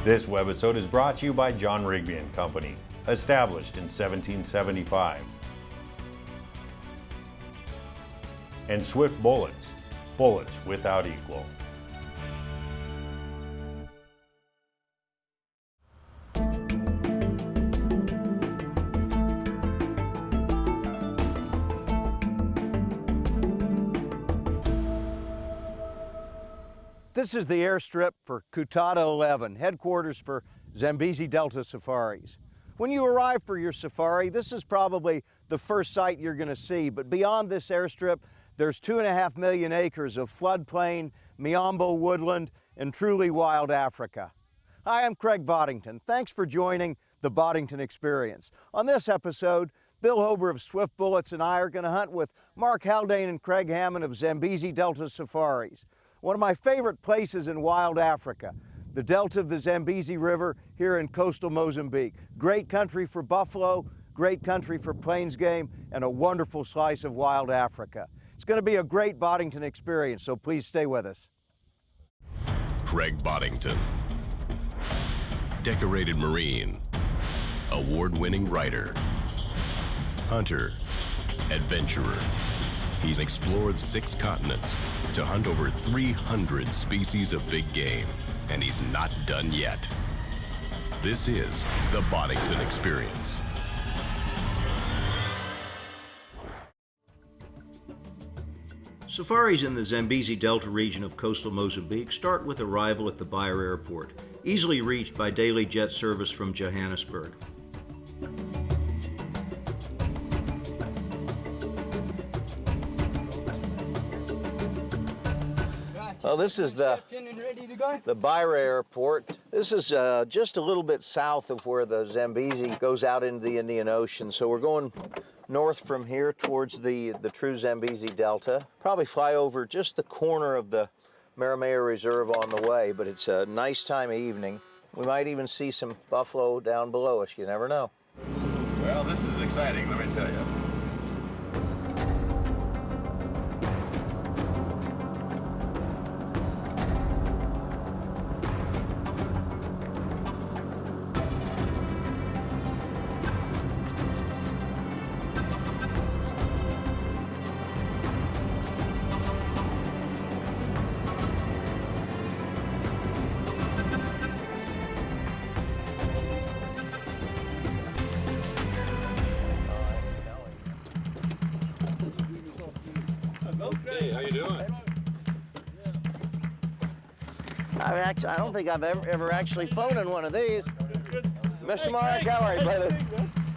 This webisode is brought to you by John Rigby and Company, established in 1775. And Swift Bullets, bullets without equal. This is the airstrip for Kutada 11, headquarters for Zambeze Delta Safaris. When you arrive for your safari, this is probably the first sight you're going to see, but beyond this airstrip, there's 2.5 million acres of floodplain, Miombo woodland, and truly wild Africa. Hi, I'm Craig Boddington. Thanks for joining the Boddington Experience. On this episode, Bill Hober of Swift Bullets and I are going to hunt with Mark Haldane and Craig Hammond of Zambeze Delta Safaris. One of my favorite places in wild Africa, the delta of the Zambeze River here in coastal Mozambique. Great country for buffalo, great country for plains game, and a wonderful slice of wild Africa. It's going to be a great Boddington experience, so please stay with us. Craig Boddington, decorated Marine, award-winning writer, hunter, adventurer. He's explored 6 continents to hunt over 300 species of big game, and he's not done yet. This is the Boddington Experience. Safaris in the Zambeze Delta region of coastal Mozambique start with arrival at the Beira Airport, easily reached by daily jet service from Johannesburg. Well, this is the Beira Airport. This is just a little bit south of where the Zambeze goes out into the Indian Ocean. So we're going north from here towards the true Zambeze Delta. Probably fly over just the corner of the Maramea Reserve on the way, but it's a nice time of evening. We might even see some buffalo down below us. You never know. Well, this is exciting, let me tell you. Hey, how you doing? I don't think I've ever actually flown in one of these. Mr. Mark, how are you, brother?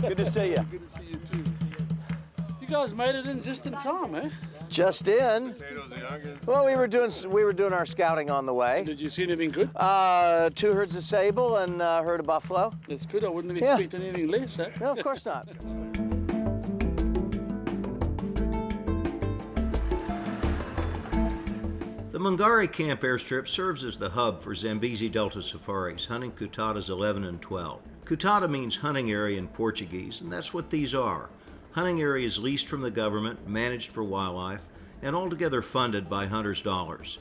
Good to see you. Good to see you too. You guys made it in just in time, eh? Just in. Well, we were doing our scouting on the way. Did you see anything good? 2 herds of sable and a herd of buffalo. That's good. I wouldn't have expected anything less, eh? No, of course not. The Mungari Camp Airstrip serves as the hub for Zambeze Delta Safaris, hunting Kutadas 11 and 12. Kutada means hunting area in Portuguese, and that's what these are. Hunting areas leased from the government, managed for wildlife, and altogether funded by hunters' dollars.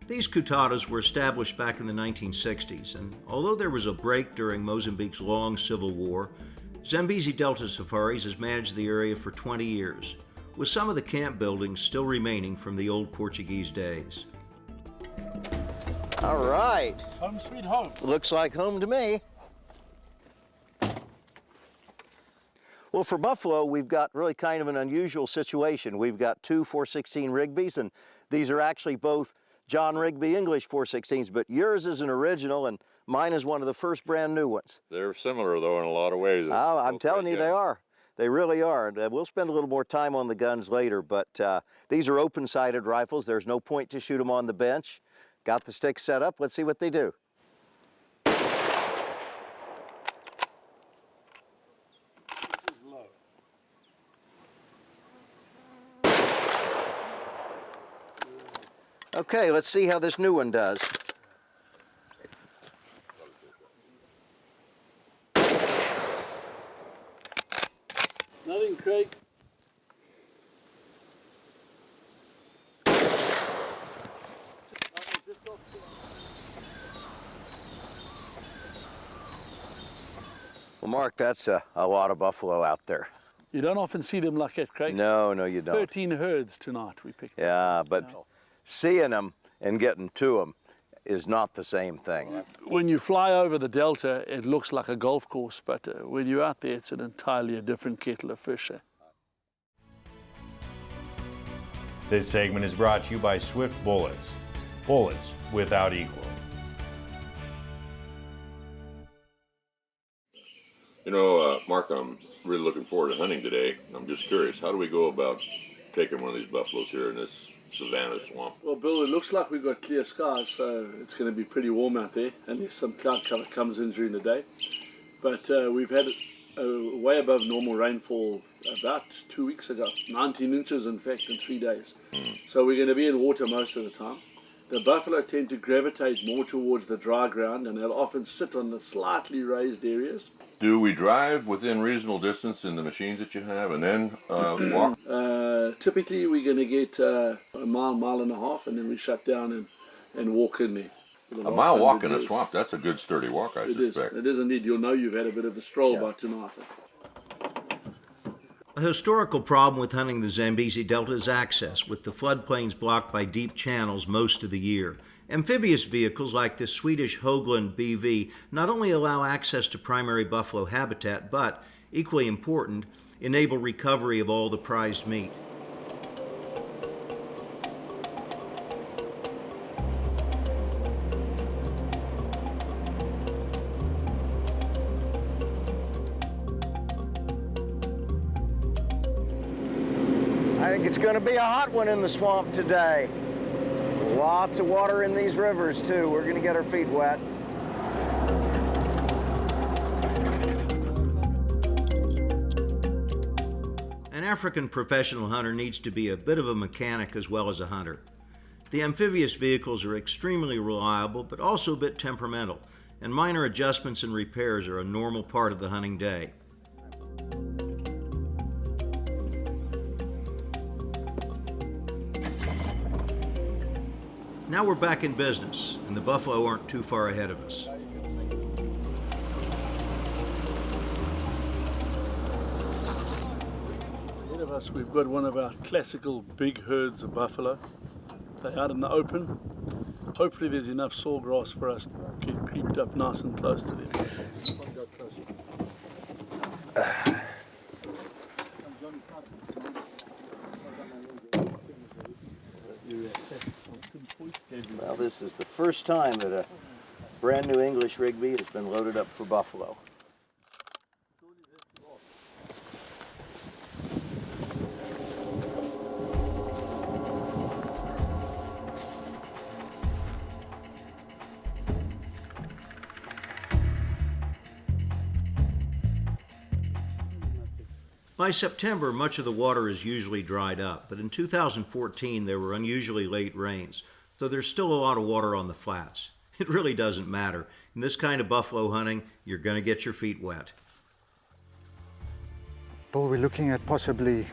These Kutadas were established back in the 1960s, and although there was a break during Mozambique's long civil war, Zambeze Delta Safaris has managed the area for 20 years. With some of the camp buildings still remaining from the old Portuguese days. All right. Home sweet home. Looks like home to me. Well, for buffalo, we've got really kind of an unusual situation. We've got 2 416 Rigbys, and these are actually both John Rigby English 416s, but yours is an original, and mine is one of the first brand new ones. They're similar, though, in a lot of ways. I'm telling you, they are. They really are. And we'll spend a little more time on the guns later, but these are open-sighted rifles. There's no point to shoot them on the bench. Got the sticks set up. Let's see what they do. Okay, let's see how this new one does. Nothing, Craig. Well, Mark, that's a lot of buffalo out there. You don't often see them like that, Craig. No, you don't. 13 herds tonight we picked up. Yeah, but seeing them and getting to them is not the same thing. When you fly over the delta, it looks like a golf course, but when you're out there, it's an entirely different kettle of fish. This segment is brought to you by Swift Bullets. Bullets without equal. You know, Mark, I'm really looking forward to hunting today. I'm just curious, how do we go about taking one of these buffaloes here in this savanna swamp? Well, Bill, it looks like we've got clear skies, so it's going to be pretty warm out there, unless some cloud cover comes in during the day. But we've had way above normal rainfall about 2 weeks ago, 19 inches in fact in 3 days. So we're going to be in water most of the time. The buffalo tend to gravitate more towards the dry ground, and they'll often sit on the slightly raised areas. Do we drive within reasonable distance in the machines that you have and then walk? Typically we're going to get a mile and a half, and then we shut down and walk in there. A mile walk in a swamp, that's a good sturdy walk, I suspect. It is indeed. You'll know you've had a bit of a stroll by tonight. A historical problem with hunting the Zambeze Delta is access, with the floodplains blocked by deep channels most of the year. Amphibious vehicles like this Swedish Högland BV not only allow access to primary buffalo habitat, but, equally important, enable recovery of all the prized meat. I think it's going to be a hot one in the swamp today. Lots of water in these rivers too. We're going to get our feet wet. An African professional hunter needs to be a bit of a mechanic as well as a hunter. The amphibious vehicles are extremely reliable, but also a bit temperamental, and minor adjustments and repairs are a normal part of the hunting day. Now we're back in business, and the buffalo aren't too far ahead of us. Ahead of us, we've got one of our classical big herds of buffalo. They're out in the open. Hopefully there's enough sawgrass for us to get creeped up nice and close to them. Well, this is the first time that a brand new English Rigby has been loaded up for buffalo. By September, much of the water is usually dried up, but in 2014 there were unusually late rains, so there's still a lot of water on the flats. It really doesn't matter. In this kind of buffalo hunting, you're going to get your feet wet. Well, we're looking at possibly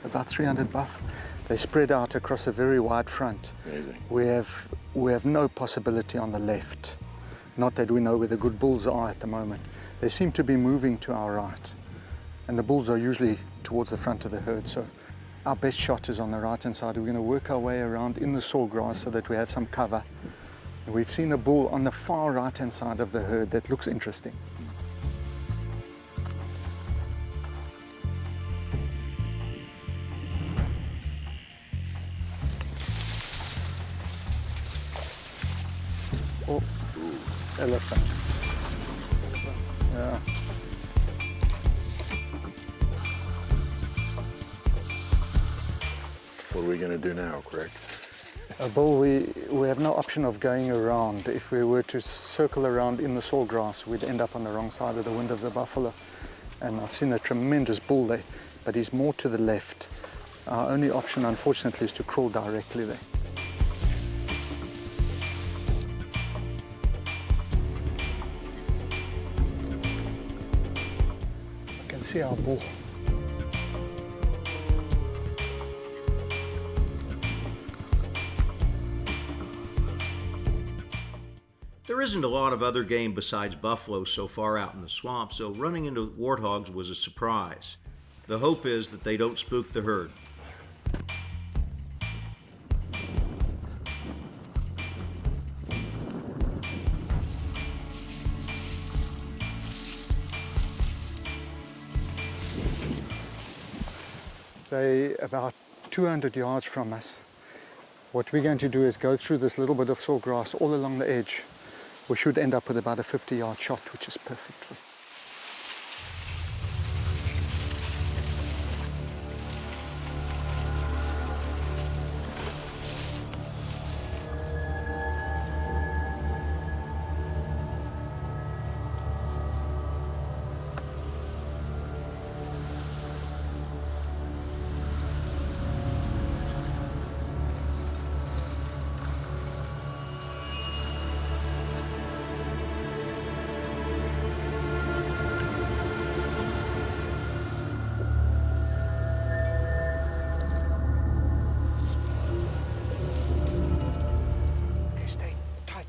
about 300 buff. They spread out across a very wide front. Amazing. We have no possibility on the left. Not that we know where the good bulls are at the moment. They seem to be moving to our right. And the bulls are usually towards the front of the herd, so our best shot is on the right-hand side. We're going to work our way around in the sawgrass so that we have some cover. We've seen a bull on the far right-hand side of the herd that looks interesting. Oh, elephant. Yeah. What are we going to do now, Craig? Bull, we have no option of going around. If we were to circle around in the sawgrass, we'd end up on the wrong side of the wind of the buffalo. And I've seen a tremendous bull there, but he's more to the left. Our only option, unfortunately, is to crawl directly there. I can see our bull. There isn't a lot of other game besides buffalo so far out in the swamp, so running into warthogs was a surprise. The hope is that they don't spook the herd. They're about 200 yards from us. What we're going to do is go through this little bit of sawgrass all along the edge. We should end up with about a 50-yard shot, which is perfect.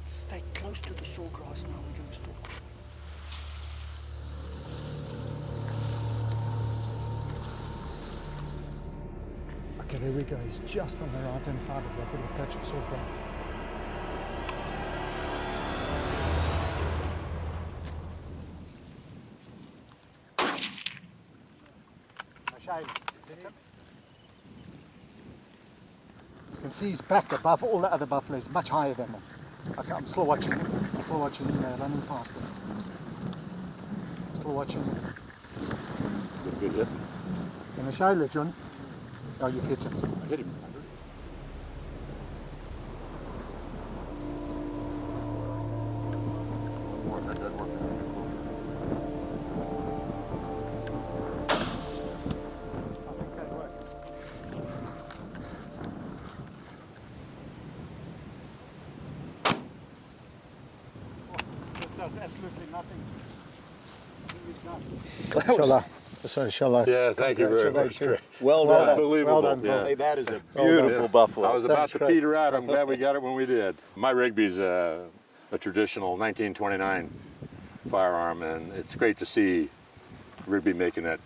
Stay close to the sawgrass now. We're going to stalk. Okay, there we go. He's just on the right hand side of that little patch of sawgrass. You can see his back above all the other buffaloes, much higher than them. Okay, I'm still watching him. Still watching him running past him. Still watching him. Good hit. Can I show you, John? Oh, you hit him. I hit him. One more, that doesn't work. I think that worked. This does absolutely nothing. Shall I? Yeah, thank you very much. Well done. Unbelievable. Well done, yeah. Paul. Hey, that is a beautiful buffalo. I was about to great. peter out. I'm glad we got it when we did. My Rigby's a traditional 1929 firearm, and it's great to see Rigby making that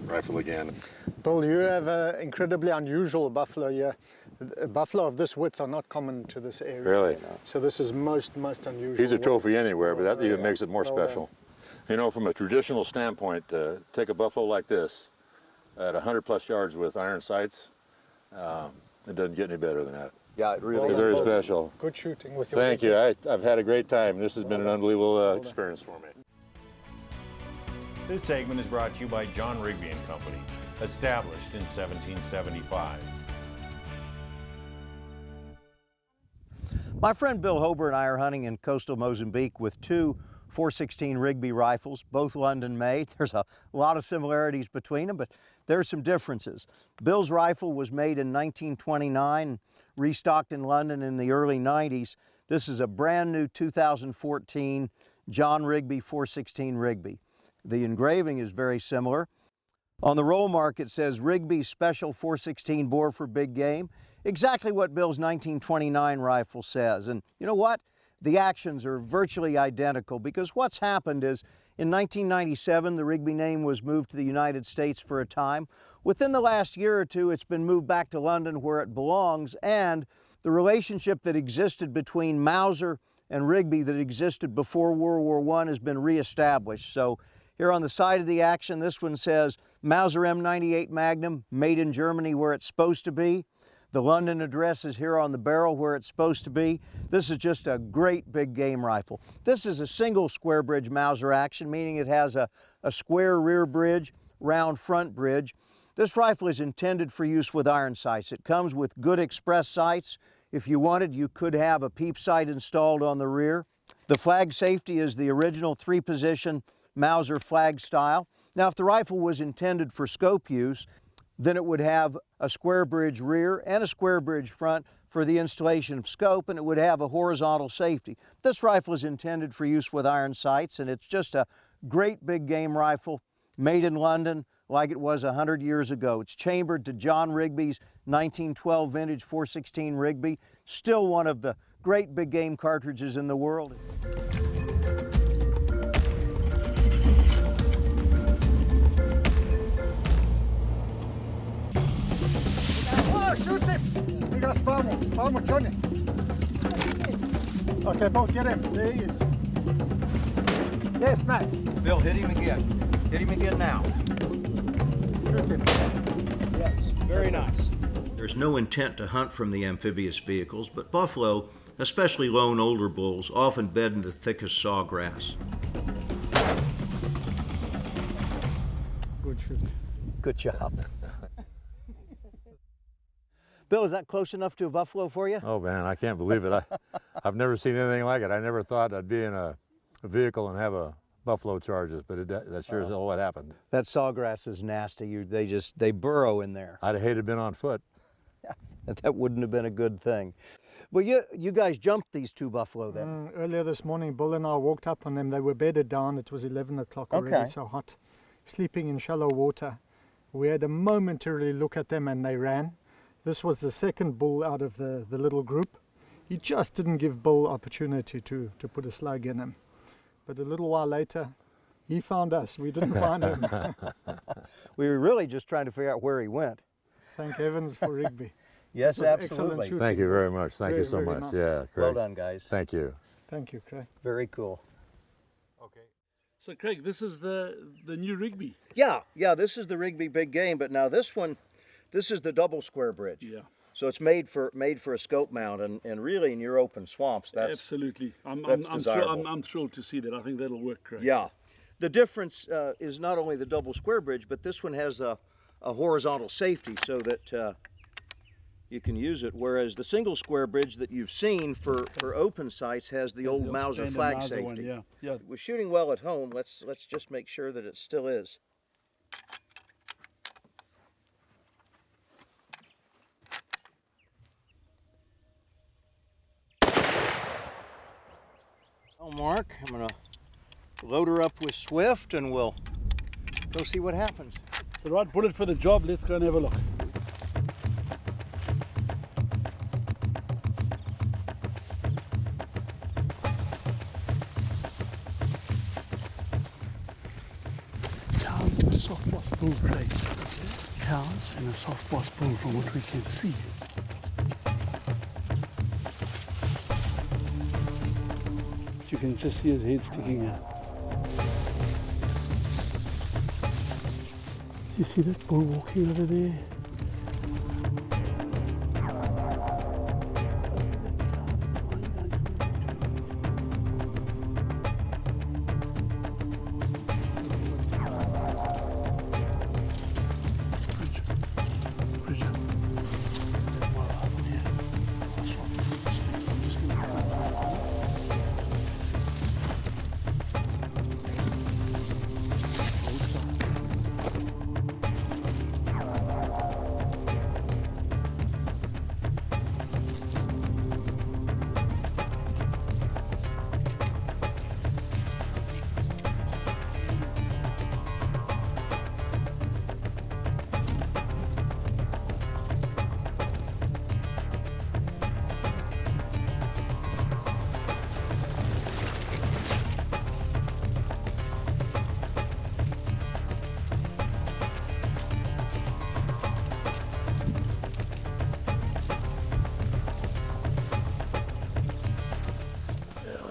rifle again. Bill, you have an incredibly unusual buffalo here. A buffalo of this width are not common to this area. Really? So this is most unusual. He's a trophy anywhere, but that even Yeah. makes it more Well special. You know, from a traditional standpoint, take a buffalo like this at 100 plus yards with iron sights, it doesn't get any better than that. Yeah, it really It's very special. Good shooting with your Thank you. I've had a great time. This has been an unbelievable experience for me. This segment is brought to you by John Rigby and Company, established in 1775. My friend Bill Hober and I are hunting in coastal Mozambique with two 416 Rigby rifles, both London made. There's a lot of similarities between them, but there's some differences. Bill's rifle was made in 1929, restocked in London in the early 90s. This is a brand new 2014 John Rigby 416 Rigby. The engraving is very similar. On the roll mark it says Rigby Special 416 bore for big game, exactly what Bill's 1929 rifle says. And you know what? The actions are virtually identical, because what's happened is in 1997 the Rigby name was moved to the United States for a time. Within the last year or two it's been moved back to London where it belongs, and the relationship that existed between Mauser and Rigby that existed before World War I has been reestablished. So here on the side of the action, this one says Mauser M98 Magnum, made in Germany where it's supposed to be. The London address is here on the barrel where it's supposed to be. This is just a great big game rifle. This is a single square bridge Mauser action, meaning it has a square rear bridge, round front bridge. This rifle is intended for use with iron sights. It comes with good express sights. If you wanted, you could have a peep sight installed on the rear. The flag safety is the original 3-position Mauser flag style. Now, if the rifle was intended for scope use, then it would have a square bridge rear and a square bridge front for the installation of scope, and it would have a horizontal safety. This rifle is intended for use with iron sights, and it's just a great big game rifle made in London like it was 100 years ago. It's chambered to John Rigby's 1912 vintage 416 Rigby, still one of the great big game cartridges in the world. Oh, shoot him! We got Spamo, Johnny. Okay, Bob, get him. There he is. Yes, Matt. Bill, hit him again. Hit him again now. Shoot him. Yes, very nice. There's no intent to hunt from the amphibious vehicles, but buffalo, especially lone older bulls, often bed in the thickest sawgrass. Good shoot. Good job. Bill, is that close enough to a buffalo for you? Oh man, I can't believe it. I've never seen anything like it. I never thought I'd be in a vehicle and have a buffalo charges, but that sure is hell what happened. That sawgrass is nasty. They burrow in there. I'd have hated been on foot. That wouldn't have been a good thing. Well, you guys jumped these two buffalo then? Earlier this morning, Bill and I walked up on them. They were bedded down. It was 11 o'clock already, Okay. so hot. Sleeping in shallow water. We had a momentary look at them and they ran. This was the second bull out of the little group. He just didn't give Bill opportunity to put a slug in him. But a little while later, he found us. We didn't find him. We were really just trying to figure out where he went. Thank heavens for Rigby. Yes, It was excellent absolutely. shooting. Thank you very much. Thank you Very, so very much. nice. Yeah, Craig. Well done, guys. Thank you. Thank you, Craig. Very cool. So Craig, this is the new Rigby. Yeah, this is the Rigby big game, but now this is the double square bridge. Yeah. So it's made for a scope mount, and really in your open swamps, that's Absolutely. that's desirable. I'm thrilled to see that. I think that'll work great. Yeah. The difference is not only the double square bridge, but this one has a horizontal safety so that you can use it, whereas the single square bridge that you've seen for open sites has the old Mauser standard flag Mauser safety. one, yeah. It was shooting well at home. Let's just make sure that it still is. Oh, Mark, I'm gonna load her up with Swift and we'll go see what happens. The right bullet for the job. Let's go and have a look. Cows and a soft boss bull, Craig. Cows and a soft boss bull from what we can see. You can just see his head sticking out. You see that bull walking over there?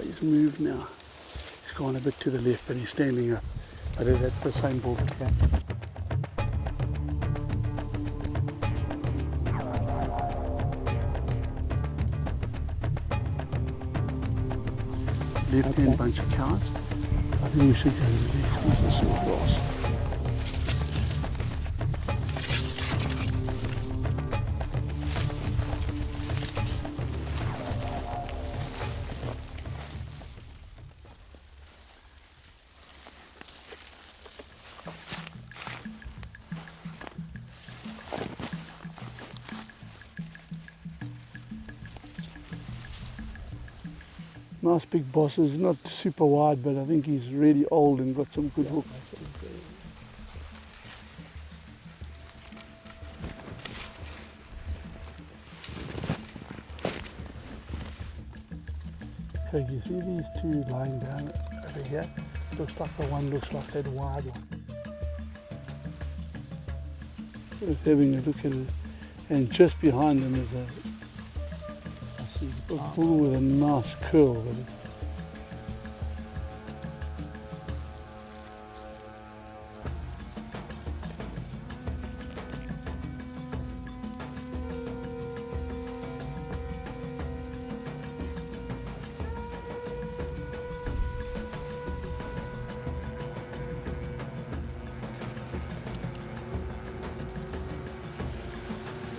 He's moved now. He's gone a bit to the left, but he's standing up. But that's the same bull. Yeah. Left-hand bunch of cows. I think we should go to the next piece of short grass. Nice big bosses, not super wide, but I think he's really old and got some good hooks. Okay, you see these two lying down over here? Looks like the one looks like that wide one. Just having a look at it. And just behind them is a bull with a nice curl with it.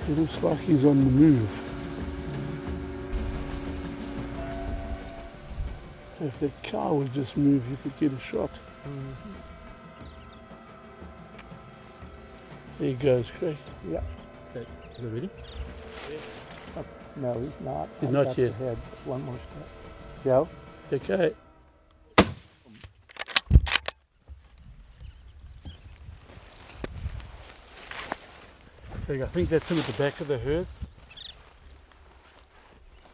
It looks like he's on the move. If the car would just move, you could get a shot. There he goes, Craig. Yeah. Okay. Is it ready? No, he's not. He's I've not got yet. to head one more step. Go. Okay. Craig, I think that's him at the back of the herd.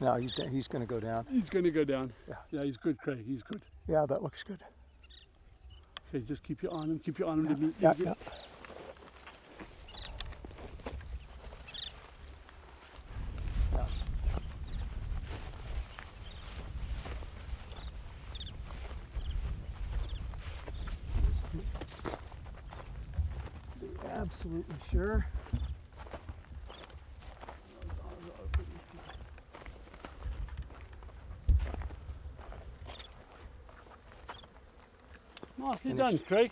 No, he's going to go down. He's going to go down. Yeah. Yeah, he's good, Craig. He's good. Yeah, that looks good. Okay, just keep your eye on him. Keep your eye on him. Yeah, yeah. Absolutely sure. Nicely done, Craig.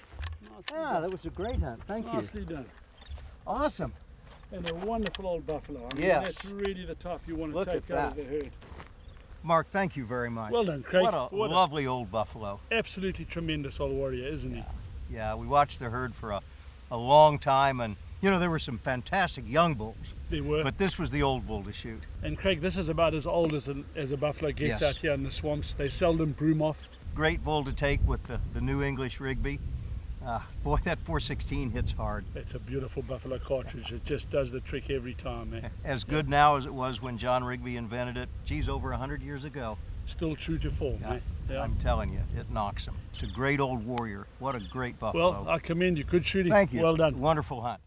Ah, that was a great hunt. Thank you. Nicely done. Awesome. And a wonderful old buffalo. I mean, Yes. that's really the type you want to Look take at out of that. the herd. Mark, thank you very much. Well done, Craig. What a lovely old buffalo. Absolutely tremendous old warrior, isn't he? Yeah, we watched the herd for a long time, and you know, there were some fantastic young bulls, They were. but this was the old bull to shoot. And Craig, this is about as old as a buffalo gets Yes. out here in the swamps. They seldom broom off. Great bull to take with the new English Rigby. Boy, that 416 hits hard. It's a beautiful buffalo cartridge. It just does the trick every time, eh? As good now as it was when John Rigby invented it. Geez, over 100 years ago. Still true to form, Yeah, eh? Yeah. I'm telling you, it knocks him. It's a great old warrior. What a great buffalo. Well, I commend you. Good shooting. Thank you. Well done. Wonderful hunt.